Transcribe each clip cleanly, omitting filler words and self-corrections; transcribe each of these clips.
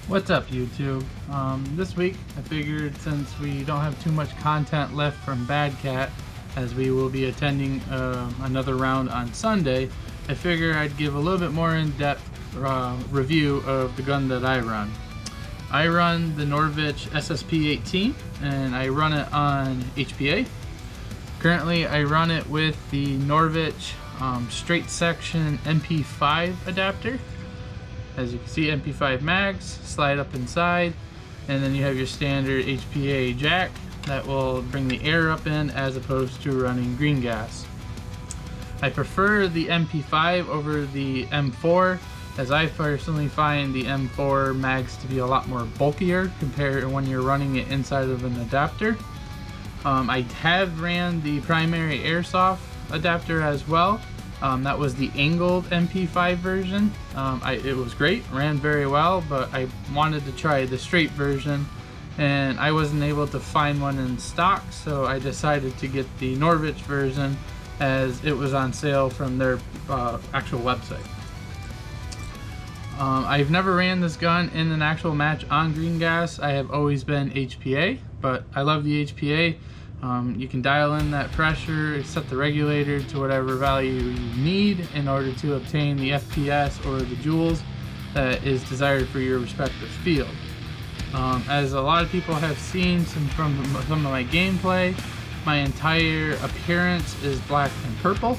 What's up, YouTube? This week I figured, since we don't have too much content left from Bad Cat, as we will be attending another round on Sunday, I figure I'd give a little bit more in-depth review of the gun that I run. I run the Novritsch SSP-18 and I run it on HPA. Currently I run it with the Novritsch straight section MP5 adapter. As you can see, MP5 mags slide up inside, and then you have your standard HPA jack that will bring the air up in as opposed to running green gas. I prefer the MP5 over the M4, as I personally find the M4 mags to be a lot more bulkier compared to when you're running it inside of an adapter. I have ran the primary Airsoft adapter as well. That was the angled MP5 version. It was great, ran very well, but I wanted to try the straight version and I wasn't able to find one in stock, so I decided to get the Novritsch version as it was on sale from their actual website. I've never ran this gun in an actual match on green gas. I have always been HPA, but I love the HPA. You can dial in that pressure, set the regulator to whatever value you need in order to obtain the FPS or the joules that is desired for your respective field. As a lot of people have seen from some of my gameplay, my entire appearance is black and purple.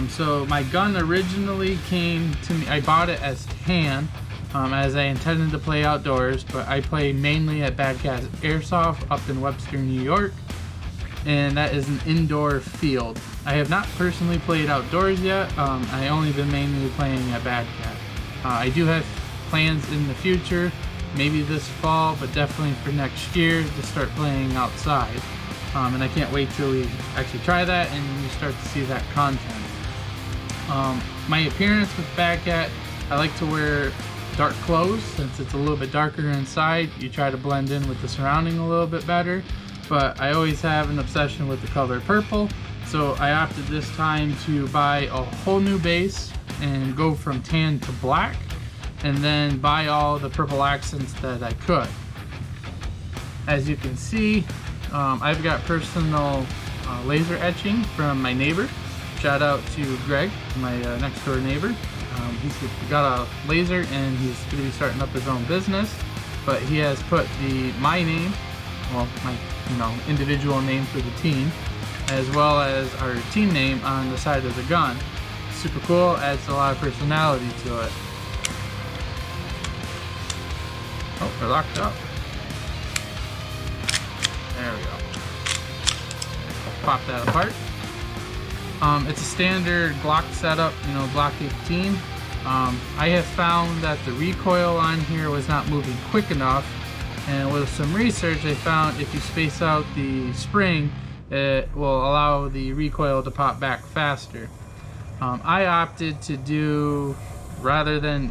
So my gun originally came to me, I bought it as tan, as I intended to play outdoors, but I play mainly at Bad Cat Airsoft up in Webster, New York. And that is an indoor field. I have not personally played outdoors yet. I only been mainly playing at Bad Cat. I do have plans in the future, maybe this fall, but definitely for next year, to start playing outside. And I can't wait till we actually try that and you start to see that content. My appearance with Bad Cat, I like to wear dark clothes. Since it's a little bit darker inside, you try to blend in with the surrounding a little bit better. But I always have an obsession with the color purple, so I opted this time to buy a whole new base and go from tan to black, and then buy all the purple accents that I could. As you can see, I've got personal laser etching from my neighbor. Shout out to Greg, my next door neighbor. He's got a laser and he's going to be starting up his own business, but he has put my name, well, my individual name for the team, as well as our team name on the side of the gun. Super cool, adds a lot of personality to it. Oh, they're locked up. There we go. Pop that apart. It's a standard Glock setup, Glock 18. I have found that the recoil on here was not moving quick enough. And with some research, I found if you space out the spring, it will allow the recoil to pop back faster. I opted to do, rather than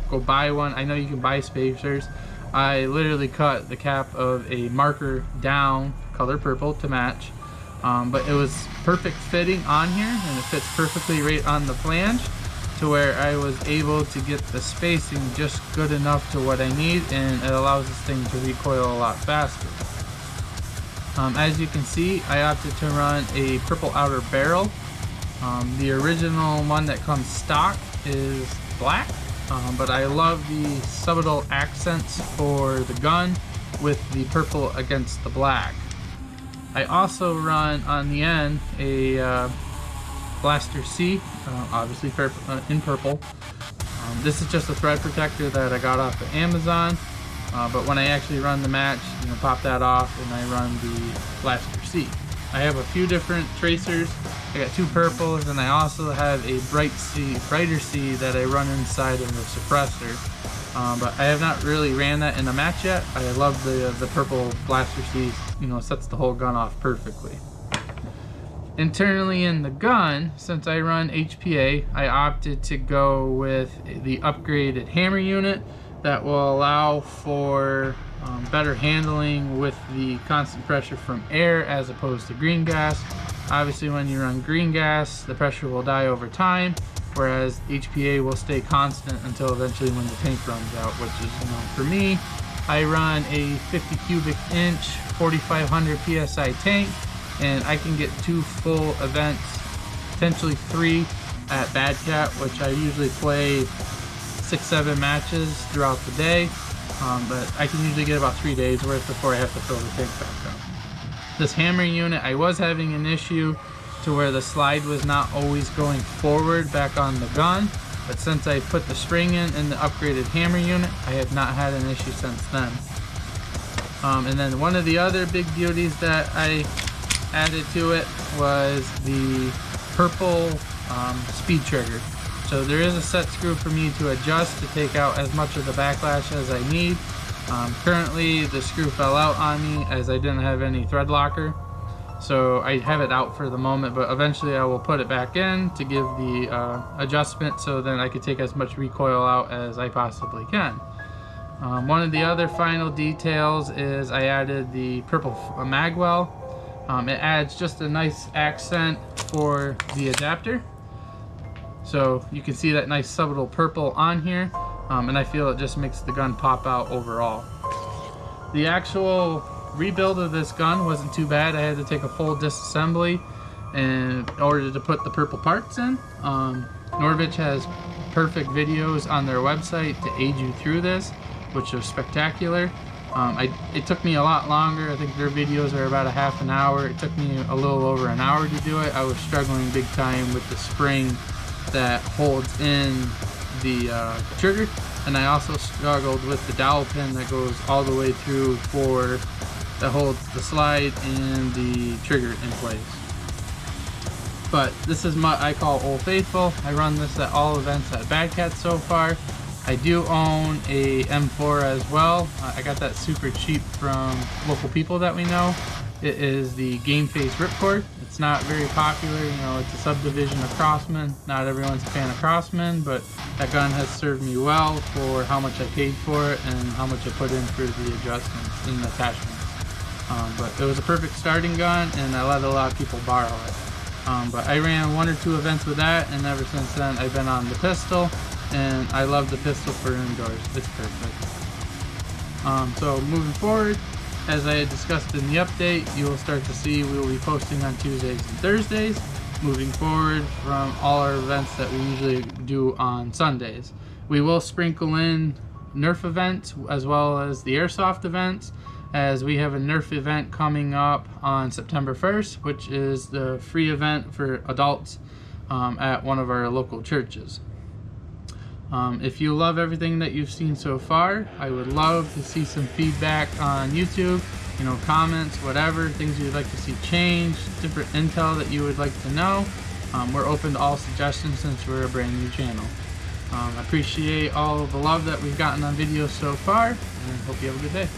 go buy one, I know you can buy spacers, I literally cut the cap of a marker down, color purple, to match. But it was perfect fitting on here, and it fits perfectly right on the flange, to where I was able to get the spacing just good enough to what I need, and it allows this thing to recoil a lot faster. As you can see, I opted to run a purple outer barrel. The original one that comes stock is black, but I love the subtle accents for the gun with the purple against the black. I also run on the end a Blaster C, obviously in purple. This is just a thread protector that I got off of Amazon, but when I actually run the match, pop that off and I run the Blaster C. I have a few different tracers. I got two purples, and I also have a brighter C that I run inside of the suppressor. But I have not really ran that in a match yet. I love the purple Blaster C, sets the whole gun off perfectly. Internally in the gun, since I run HPA, I opted to go with the upgraded hammer unit that will allow for better handling with the constant pressure from air as opposed to green gas. Obviously when you run green gas, the pressure will die over time, whereas HPA will stay constant until eventually when the tank runs out, which is, for me, I run a 50 cubic inch 4500 psi tank, and I can get 2 full events, potentially 3 at Bad Cat, which I usually play 6-7 matches throughout the day, but I can usually get about 3 days worth before I have to fill the tank back up. This hammer unit, I was having an issue to where the slide was not always going forward back on the gun, but since I put the spring in the upgraded hammer unit, I have not had an issue since then. And then one of the other big beauties that I added to it was the purple speed trigger. So there is a set screw for me to adjust to take out as much of the backlash as I need. Currently the screw fell out on me as I didn't have any thread locker, so I have it out for the moment, but eventually I will put it back in to give the adjustment so then I could take as much recoil out as I possibly can. One of the other final details is I added the purple magwell. It adds just a nice accent for the adapter. So you can see that nice subtle purple on here, and I feel it just makes the gun pop out overall. The actual rebuild of this gun wasn't too bad. I had to take a full disassembly in order to put the purple parts in. Novritsch has perfect videos on their website to aid you through this, which is spectacular. It took me a lot longer. I think their videos are about a half an hour. It took me a little over an hour to do it. I was struggling big time with the spring that holds in the trigger, and I also struggled with the dowel pin that goes all the way through that holds the slide and the trigger in place. But this is what I call Old Faithful. I run this at all events at Bad Cat so far. I do own a M4 as well. I got that super cheap from local people that we know. It is the Game Face Ripcord. It's not very popular, it's a subdivision of Crossman. Not everyone's a fan of Crossman, but that gun has served me well for how much I paid for it and how much I put in for the adjustments and attachments. But it was a perfect starting gun, and I let a lot of people borrow it. But I ran 1 or 2 events with that, and ever since then I've been on the pistol, and I love the pistol for indoors. It's perfect. So moving forward, as I had discussed in the update, you will start to see we will be posting on Tuesdays and Thursdays, moving forward from all our events that we usually do on Sundays. We will sprinkle in Nerf events as well as the Airsoft events, as we have a Nerf event coming up on September 1st, which is the free event for adults at one of our local churches. If you love everything that you've seen so far, I would love to see some feedback on YouTube, comments, whatever, things you'd like to see changed, different intel that you would like to know. We're open to all suggestions since we're a brand new channel. I appreciate all of the love that we've gotten on videos so far, and hope you have a good day.